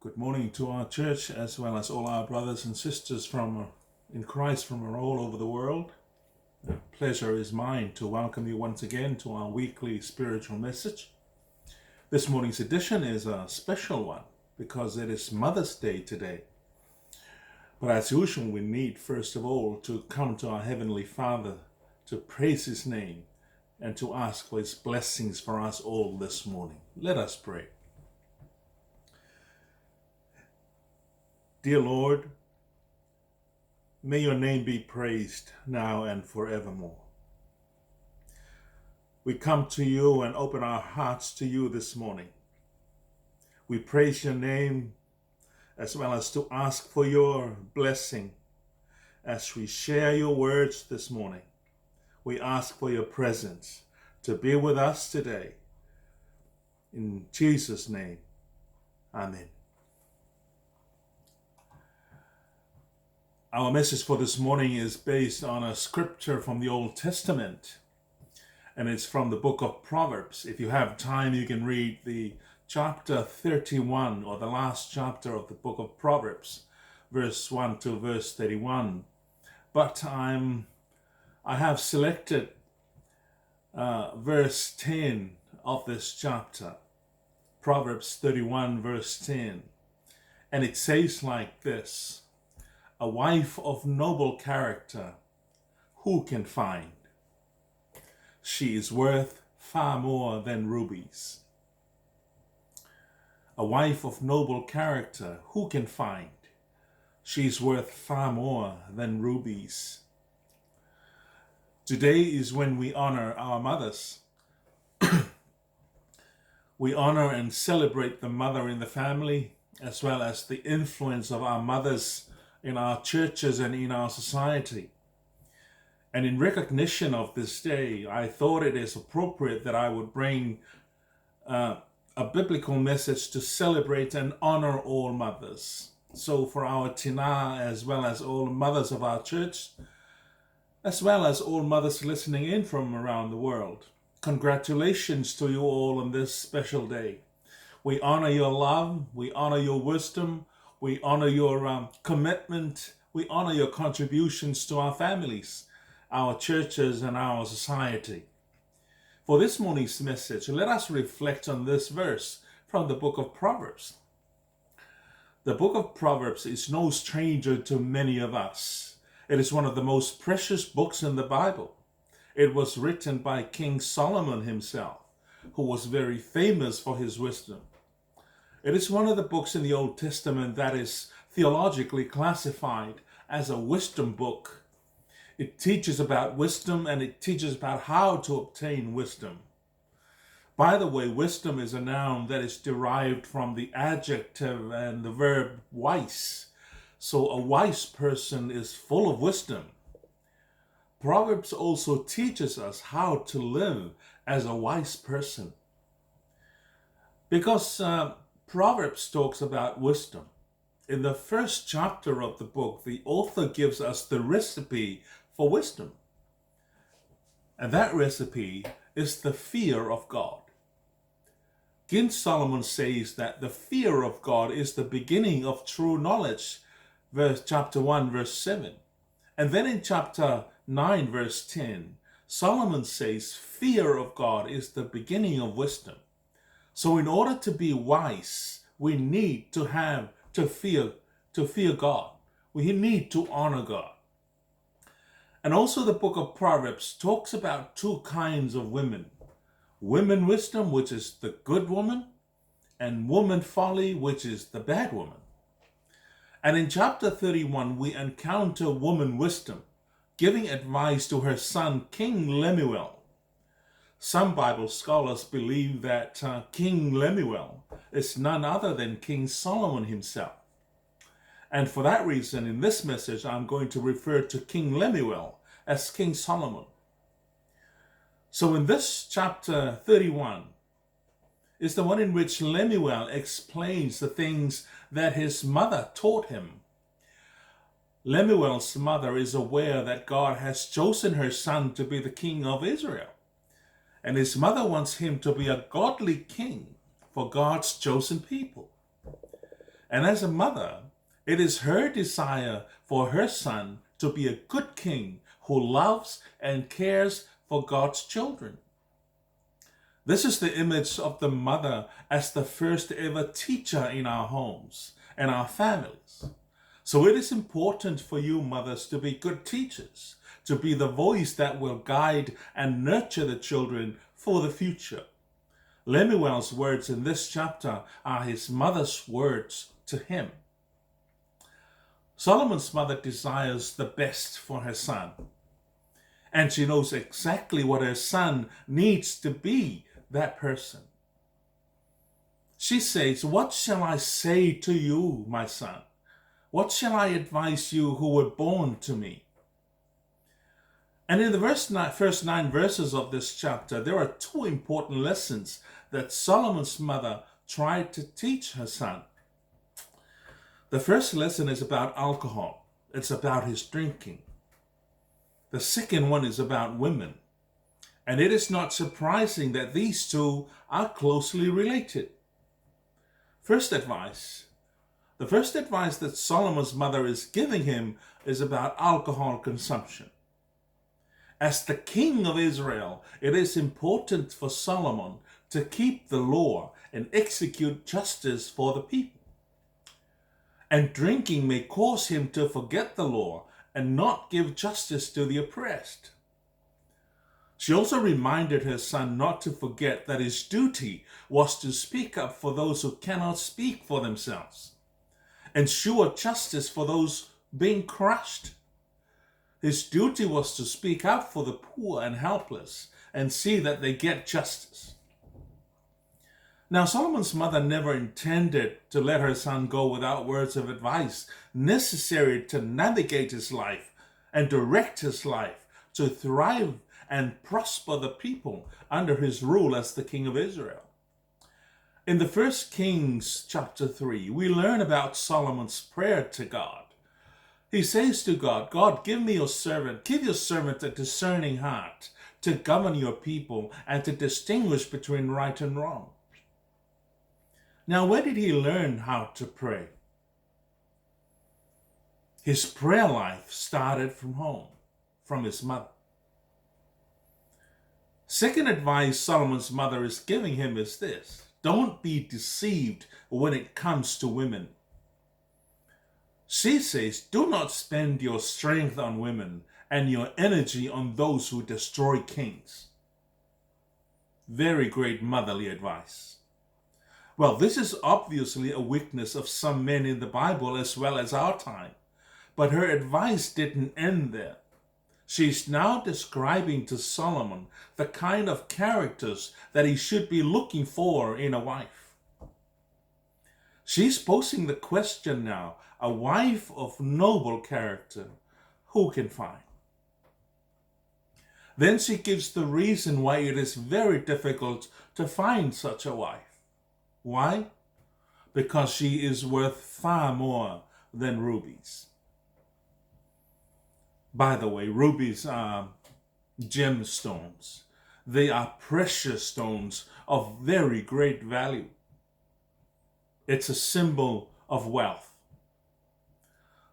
Good morning to our church, as well as all our brothers and sisters in Christ from all over the world. The pleasure is mine to welcome you once again to our weekly spiritual message. This morning's edition is a special one because it is Mother's Day today. But as usual, we need first of all to come to our Heavenly Father to praise His name and to ask for His blessings for us all this morning. Let us pray. Dear Lord, may your name be praised now and forevermore. We come to you and open our hearts to you this morning. We praise your name as well as to ask for your blessing as we share your words this morning. We ask for your presence to be with us today. In Jesus' name, amen. Our message for this morning is based on a scripture from the Old Testament, and it's from the book of Proverbs. If you have time, you can read the chapter 31, or the last chapter of the book of Proverbs, verse 1 to verse 31. But I have selected verse 10 of this chapter, Proverbs 31, verse 10, and it says like this: "A wife of noble character, who can find? She is worth far more than rubies." A wife of noble character, who can find? She is worth far more than rubies. Today is when we honor our mothers. We honor and celebrate the mother in the family, as well as the influence of our mothers in our churches and in our society. And in recognition of this day, I thought it is appropriate that I would bring a biblical message to celebrate and honor all mothers. So for our Tina, as well as all mothers of our church, as well as all mothers listening in from around the world, congratulations to you all on this special day. We honor your love, we honor your wisdom, we honor your commitment. We honor your contributions to our families, our churches, and our society. For this morning's message, let us reflect on this verse from the book of Proverbs. The book of Proverbs is no stranger to many of us. It is one of the most precious books in the Bible. It was written by King Solomon himself, who was very famous for his wisdom. It is one of the books in the Old Testament that is theologically classified as a wisdom book. It teaches about wisdom, and it teaches about how to obtain wisdom. By the way, wisdom is a noun that is derived from the adjective and the verb wise. So a wise person is full of wisdom. Proverbs also teaches us how to live as a wise person. Because Proverbs talks about wisdom. In the first chapter of the book, the author gives us the recipe for wisdom. And that recipe is the fear of God. King Solomon says that the fear of God is the beginning of true knowledge, chapter 1, verse 7. And then in chapter 9, verse 10, Solomon says fear of God is the beginning of wisdom. So in order to be wise, we need to fear God. We need to honor God. And also the book of Proverbs talks about two kinds of women. Woman wisdom, which is the good woman, and woman folly, which is the bad woman. And in chapter 31, we encounter woman wisdom, giving advice to her son, King Lemuel. Some Bible scholars believe that King Lemuel is none other than King Solomon himself. And for that reason, in this message, I'm going to refer to King Lemuel as King Solomon. So in this chapter 31 is the one in which Lemuel explains the things that his mother taught him. Lemuel's mother is aware that God has chosen her son to be the king of Israel. And his mother wants him to be a godly king for God's chosen people. And as a mother, it is her desire for her son to be a good king who loves and cares for God's children. This is the image of the mother as the first ever teacher in our homes and our families. So it is important for you mothers to be good teachers, to be the voice that will guide and nurture the children for the future. Lemuel's words in this chapter are his mother's words to him. Solomon's mother desires the best for her son, and she knows exactly what her son needs to be that person. She says, "What shall I say to you, my son? What shall I advise you who were born to me?" And in the first 9 verses of this chapter, there are 2 important lessons that Solomon's mother tried to teach her son. The first lesson is about alcohol. It's about his drinking. The second one is about women. And it is not surprising that these 2 are closely related. The first advice that Solomon's mother is giving him is about alcohol consumption. As the king of Israel, it is important for Solomon to keep the law and execute justice for the people. And drinking may cause him to forget the law and not give justice to the oppressed. She also reminded her son not to forget that his duty was to speak up for those who cannot speak for themselves, ensure justice for those being crushed. His duty was to speak up for the poor and helpless and see that they get justice. Now, Solomon's mother never intended to let her son go without words of advice necessary to navigate his life and direct his life to thrive and prosper the people under his rule as the king of Israel. In the 1 Kings chapter 3, we learn about Solomon's prayer to God. He says to God, "God, give your servant a discerning heart to govern your people and to distinguish between right and wrong." Now, where did he learn how to pray? His prayer life started from home, from his mother. Second advice Solomon's mother is giving him is this: don't be deceived when it comes to women. She says, "Do not spend your strength on women and your energy on those who destroy kings." Very great motherly advice. Well, this is obviously a weakness of some men in the Bible as well as our time. But her advice didn't end there. She's now describing to Solomon the kind of characters that he should be looking for in a wife. She's posing the question now: a wife of noble character, who can find? Then she gives the reason why it is very difficult to find such a wife. Why? Because she is worth far more than rubies. By the way, rubies are gemstones. They are precious stones of very great value. It's a symbol of wealth.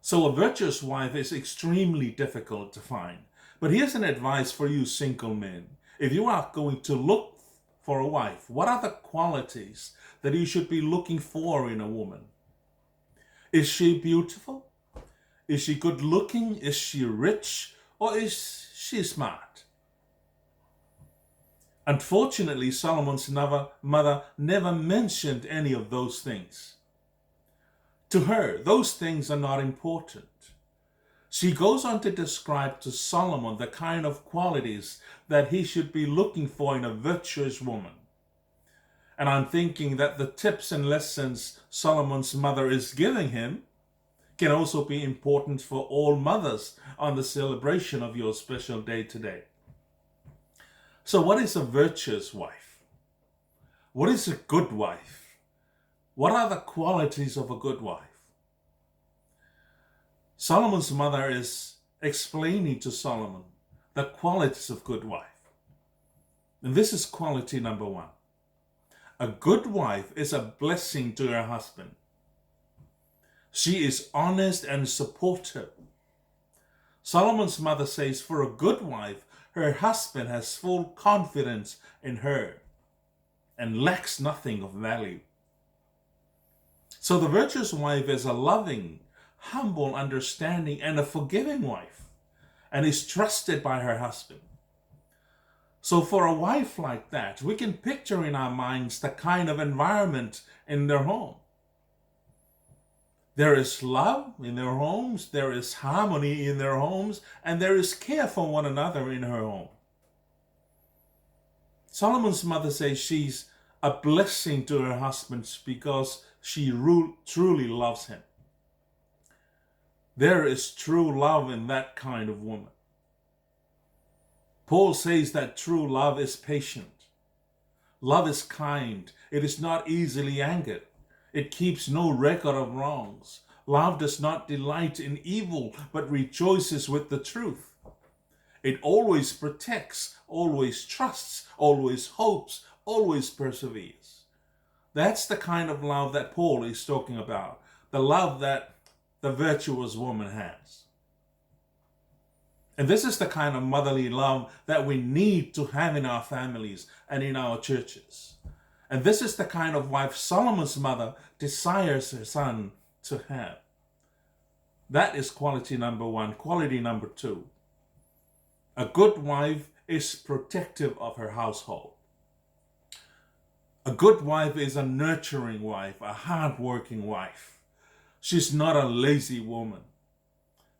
So a virtuous wife is extremely difficult to find. But here's an advice for you single men. If you are going to look for a wife, what are the qualities that you should be looking for in a woman? Is she beautiful? Is she good looking? Is she rich? Or is she smart? Unfortunately, Solomon's mother never mentioned any of those things. To her, those things are not important. She goes on to describe to Solomon the kind of qualities that he should be looking for in a virtuous woman. And I'm thinking that the tips and lessons Solomon's mother is giving him can also be important for all mothers on the celebration of your special day today. So what is a virtuous wife? What is a good wife? What are the qualities of a good wife? Solomon's mother is explaining to Solomon the qualities of good wife. And this is quality number 1. A good wife is a blessing to her husband. She is honest and supportive. Solomon's mother says, for a good wife, her husband has full confidence in her and lacks nothing of value. So the virtuous wife is a loving, humble, understanding, and a forgiving wife, and is trusted by her husband. So for a wife like that, we can picture in our minds the kind of environment in their home. There is love in their homes, there is harmony in their homes, and there is care for one another in her home. Solomon's mother says she's a blessing to her husband because she truly loves him. There is true love in that kind of woman. Paul says that true love is patient. Love is kind. It is not easily angered. It keeps no record of wrongs. Love does not delight in evil, but rejoices with the truth. It always protects, always trusts, always hopes, always perseveres. That's the kind of love that Paul is talking about, the love that the virtuous woman has. And this is the kind of motherly love that we need to have in our families and in our churches. And this is the kind of wife Solomon's mother desires her son to have. That is quality number one. Quality number two. A good wife is protective of her household. A good wife is a nurturing wife, a hardworking wife. She's not a lazy woman.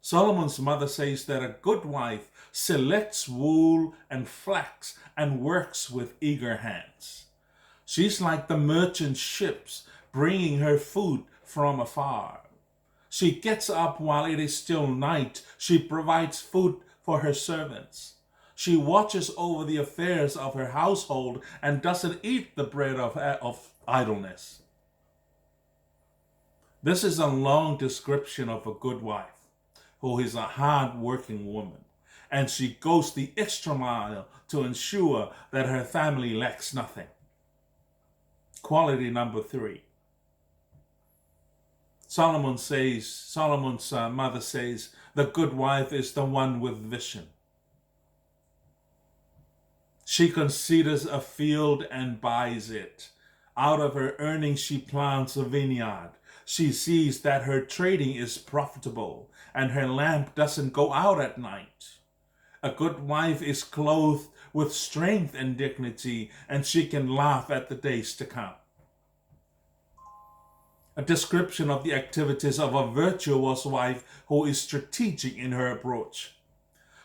Solomon's mother says that a good wife selects wool and flax and works with eager hands. She's like the merchant ships bringing her food from afar. She gets up while it is still night. She provides food for her servants. She watches over the affairs of her household and doesn't eat the bread of idleness. This is a long description of a good wife who is a hard-working woman, and she goes the extra mile to ensure that her family lacks nothing. Quality number three. Solomon's mother says, the good wife is the one with vision. She considers a field and buys it. Out of her earnings, she plants a vineyard. She sees that her trading is profitable and her lamp doesn't go out at night. A good wife is clothed with strength and dignity, and she can laugh at the days to come. A description of the activities of a virtuous wife who is strategic in her approach.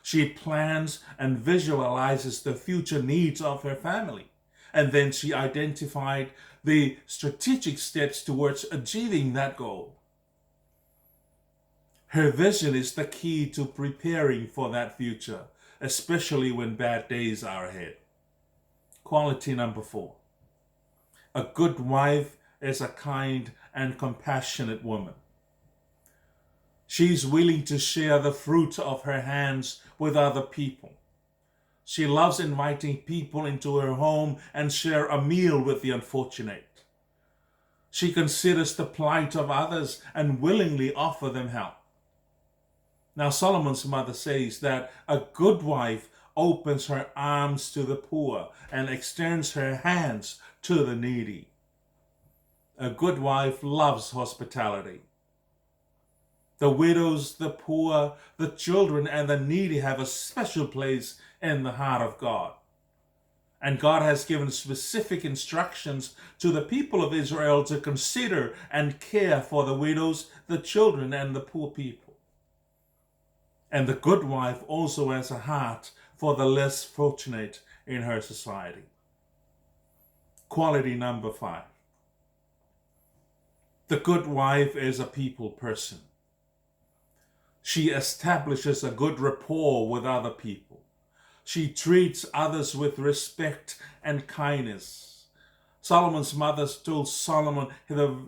She plans and visualizes the future needs of her family, and then she identified the strategic steps towards achieving that goal. Her vision is the key to preparing for that future, especially when bad days are ahead. Quality number four. A good wife is a kind and compassionate woman. She's willing to share the fruit of her hands with other people. She loves inviting people into her home and share a meal with the unfortunate. She considers the plight of others and willingly offers them help. Now, Solomon's mother says that a good wife opens her arms to the poor and extends her hands to the needy. A good wife loves hospitality. The widows, the poor, the children, and the needy have a special place in the heart of God. And God has given specific instructions to the people of Israel to consider and care for the widows, the children, and the poor people. And the good wife also has a heart for the less fortunate in her society. Quality number five. The good wife is a people person. She establishes a good rapport with other people. She treats others with respect and kindness. Solomon's mother told Solomon, the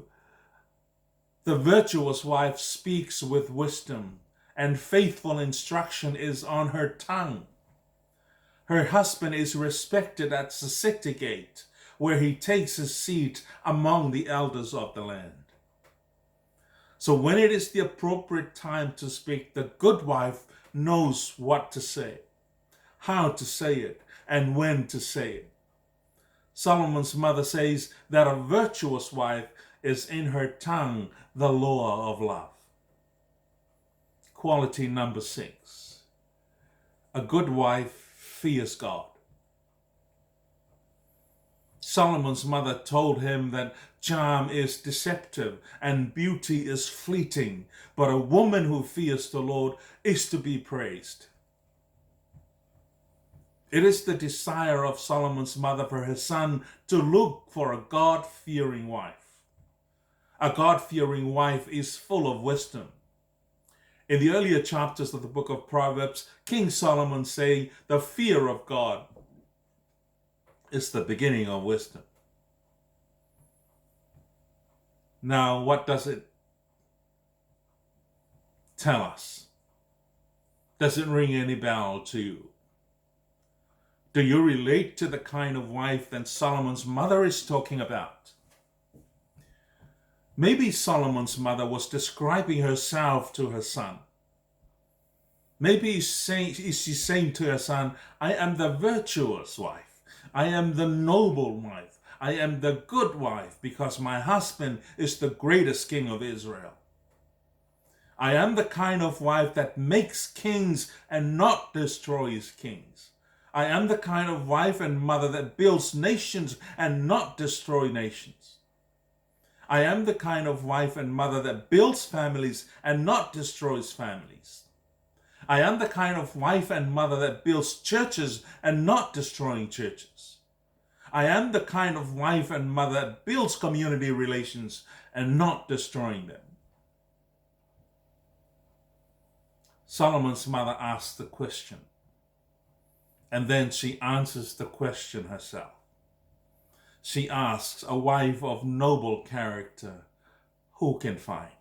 virtuous wife speaks with wisdom, and faithful instruction is on her tongue. Her husband is respected at the city gate, where he takes his seat among the elders of the land. So when it is the appropriate time to speak, the good wife knows what to say, how to say it, and when to say it. Solomon's mother says that a virtuous wife is in her tongue the law of love. Quality number 6. A good wife fears God. Solomon's mother told him that charm is deceptive and beauty is fleeting, but a woman who fears the Lord is to be praised. It is the desire of Solomon's mother for her son to look for a God-fearing wife. A God-fearing wife is full of wisdom. In the earlier chapters of the book of Proverbs, King Solomon say, the fear of God is the beginning of wisdom. Now, what does it tell us? Does it ring any bell to you? Do you relate to the kind of wife that Solomon's mother is talking about? Maybe Solomon's mother was describing herself to her son. Maybe she's saying to her son, I am the virtuous wife. I am the noble wife. I am the good wife because my husband is the greatest king of Israel. I am the kind of wife that makes kings and not destroys kings. I am the kind of wife and mother that builds nations and not destroy nations. I am the kind of wife and mother that builds families and not destroys families. I am the kind of wife and mother that builds churches and not destroying churches. I am the kind of wife and mother that builds community relations and not destroying them. Solomon's mother asked the question, and then she answers the question herself. She asks, a wife of noble character, who can find?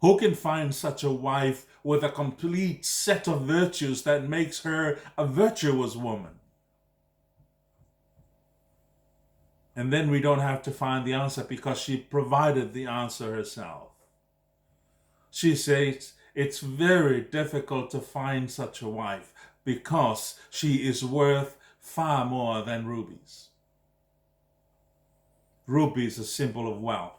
Who can find such a wife with a complete set of virtues that makes her a virtuous woman? And then we don't have to find the answer because she provided the answer herself. She says it's very difficult to find such a wife because she is worth far more than rubies. Rubies are a symbol of wealth.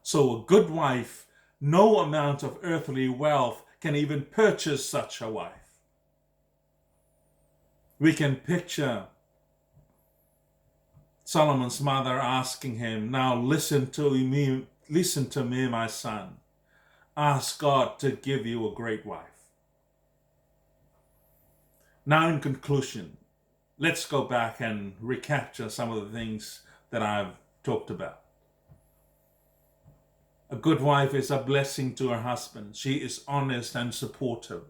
So a good wife, no amount of earthly wealth can even purchase such a wife. We can picture Solomon's mother asking him, now listen to me, my son. Ask God to give you a great wife. Now in conclusion, let's go back and recapture some of the things that I've talked about. A good wife is a blessing to her husband. She is honest and supportive.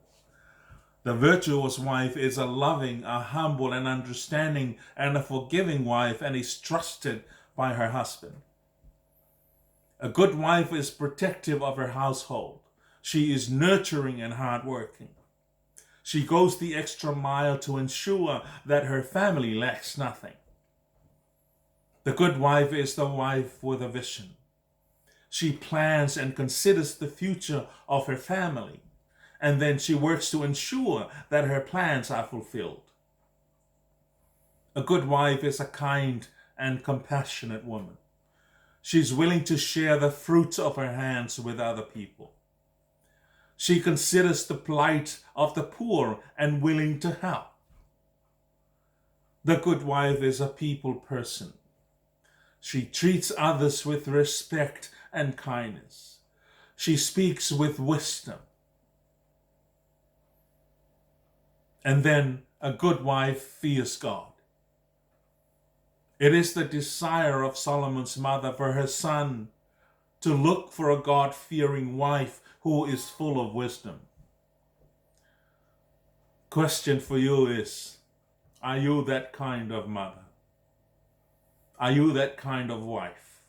The virtuous wife is a loving, a humble and understanding and a forgiving wife and is trusted by her husband. A good wife is protective of her household. She is nurturing and hardworking. She goes the extra mile to ensure that her family lacks nothing. The good wife is the wife with a vision. She plans and considers the future of her family, and then she works to ensure that her plans are fulfilled. A good wife is a kind and compassionate woman. She's willing to share the fruits of her hands with other people. She considers the plight of the poor and willing to help. The good wife is a people person. She treats others with respect and kindness. She speaks with wisdom. And then a good wife fears God. It is the desire of Solomon's mother for her son to look for a God-fearing wife who is full of wisdom. Question for you is, are you that kind of mother? Are you that kind of wife?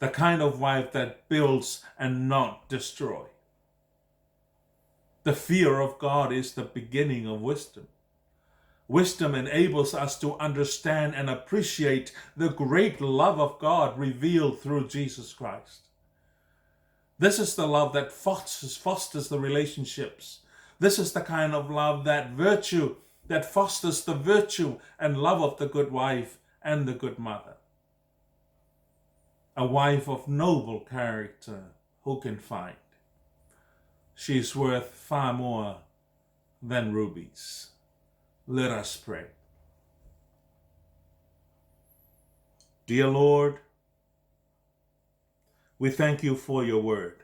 The kind of wife that builds and not destroys. The fear of God is the beginning of wisdom. Wisdom enables us to understand and appreciate the great love of God revealed through Jesus Christ. This is the love that fosters the relationships. This is the kind of love that fosters the virtue and love of the good wife and the good mother. A wife of noble character, who can find? She's worth far more than rubies. Let us pray. Dear Lord, we thank you for your word.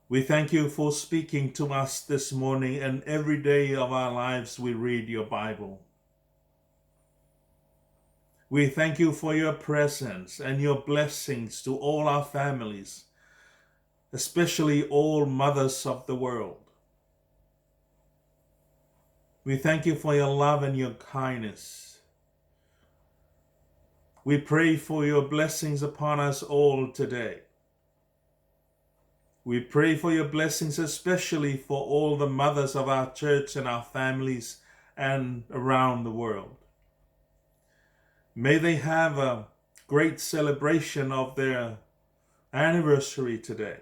We thank you for speaking to us this morning, and every day of our lives we read your Bible. We thank you for your presence and your blessings to all our families, especially all mothers of the world. We thank you for your love and your kindness. We pray for your blessings upon us all today. We pray for your blessings especially for all the mothers of our church and our families and around the world. May they have a great celebration of their anniversary today.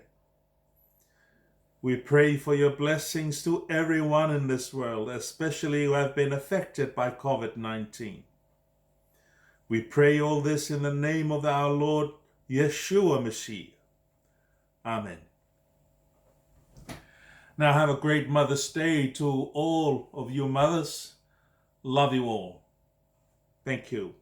We pray for your blessings to everyone in this world, especially who have been affected by COVID-19. We pray all this in the name of our Lord Yeshua Mashiach. Amen. Now have a great Mother's Day to all of you mothers. Love you all. Thank you.